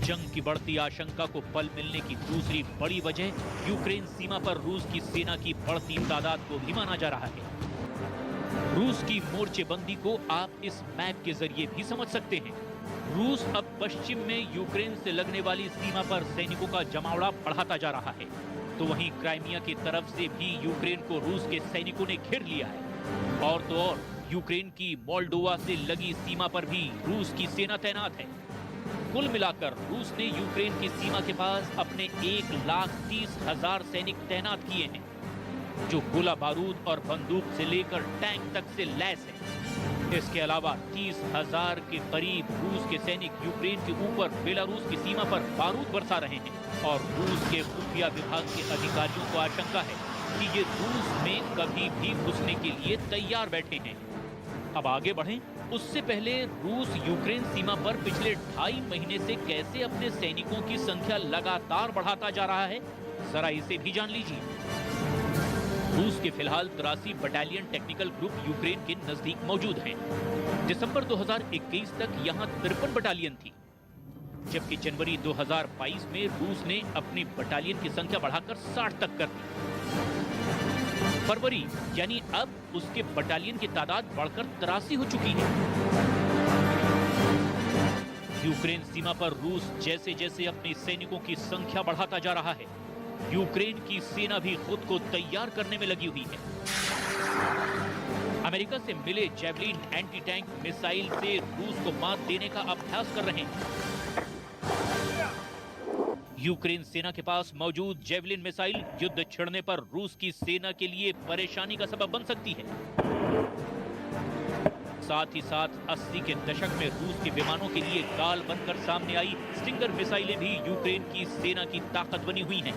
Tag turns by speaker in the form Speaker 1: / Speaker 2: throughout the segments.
Speaker 1: जंग की बढ़ती आशंका को बल मिलने की दूसरी बड़ी वजह यूक्रेन सीमा पर रूस की सेना की बढ़ती तादाद को भी माना जा रहा है। रूस की मोर्चेबंदी को आप इस मैप के जरिए भी समझ सकते हैं। रूस अब पश्चिम में यूक्रेन से लगने वाली सीमा पर सैनिकों का जमावड़ा बढ़ाता जा रहा है, तो वहीं क्राइमिया की तरफ से भी यूक्रेन को रूस के सैनिकों ने घेर लिया है। और तो और यूक्रेन की मोल्डोवा से लगी सीमा पर भी रूस की सेना तैनात है। कुल मिलाकर रूस ने यूक्रेन की सीमा के पास अपने 1,30,000 सैनिक तैनात किए हैं, जो गोला बारूद और बंदूक से लेकर टैंक तक से लैस है। इसके अलावा 30,000 के करीब रूस के सैनिक यूक्रेन के ऊपर बेलारूस की सीमा पर बारूद बरसा रहे हैं और रूस के खुफिया विभाग के अधिकारियों को आशंका है कि ये रूस में कभी भी घुसने के लिए तैयार बैठे हैं। अब आगे बढ़ें, उससे पहले रूस यूक्रेन सीमा पर पिछले 2.5 महीने से कैसे अपने सैनिकों की संख्या लगातार बढ़ाता जा रहा है, जरा इसे भी जान लीजिए। रूस के फिलहाल 83 बटालियन टेक्निकल ग्रुप यूक्रेन के नजदीक मौजूद हैं। दिसंबर 2021 तक यहां 53 बटालियन थी, जबकि जनवरी 2022 में रूस ने अपनी बटालियन की संख्या बढ़ाकर 60 तक कर दी। फरवरी यानी अब उसके बटालियन की तादाद बढ़कर 83 हो चुकी है। यूक्रेन सीमा पर रूस जैसे जैसे अपने सैनिकों की संख्या बढ़ाता जा रहा है, यूक्रेन की सेना भी खुद को तैयार करने में लगी हुई है। अमेरिका से मिले जेवलिन एंटी टैंक मिसाइल से रूस को मात देने का अभ्यास कर रहे हैं। यूक्रेन सेना के पास मौजूद जेवलिन मिसाइल युद्ध छिड़ने पर रूस की सेना के लिए परेशानी का सबब बन सकती है। साथ ही साथ 80 के दशक में रूस के विमानों के लिए गाल बनकर सामने आई स्टिंगर मिसाइलें भी यूक्रेन की सेना की ताकत बनी हुई हैं।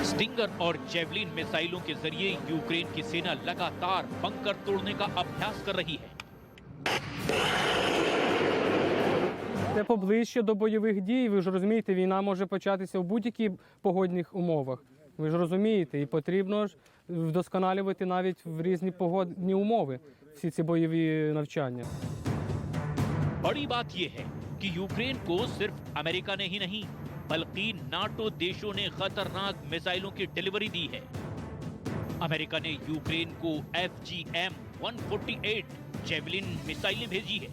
Speaker 1: स्टिंगर और जेवलिन मिसाइलों के जरिए यूक्रेन की सेना लगातार बंकर तोड़ने का अभ्यास कर रही है।
Speaker 2: Це поближче до бойових дій, ви ж розумієте, війна може початися в будь-яких погодних умовах. Ви ж розумієте, і потрібно ж вдосконалювати навіть в різні погодні умови всі ці бойові навчання.
Speaker 1: बड़ी बात यह है कि यूक्रेन को सिर्फ अमेरिका ने ही नहीं बल्कि नाटो देशों ने खतरनाक मिसाइलों की डिलीवरी दी है। अमेरिका ने यूक्रेन को FGM-148 जेवलिन मिसाइलें भेजी है।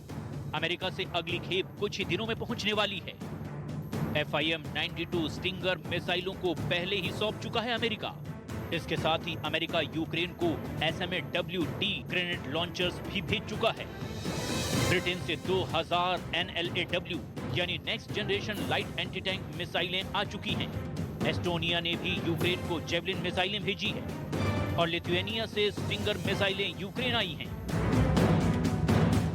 Speaker 1: अमेरिका से अगली खेप कुछ ही दिनों में पहुंचने वाली है। FIM-92 स्टिंगर मिसाइलों को पहले ही सौंप चुका है अमेरिका। इसके साथ ही अमेरिका यूक्रेन को SMA-WD ग्रेनेड लॉन्चर्स भी भेज चुका है। ब्रिटेन से 2000 NLAW यानी next generation light anti tank मिसाइलें आ चुकी हैं। एस्टोनिया ने भी यूक्रेन को जेवलिन मिसाइलें भेजी है और लिथुआनिया से स्टिंगर मिसाइलें यूक्रेन आई हैं।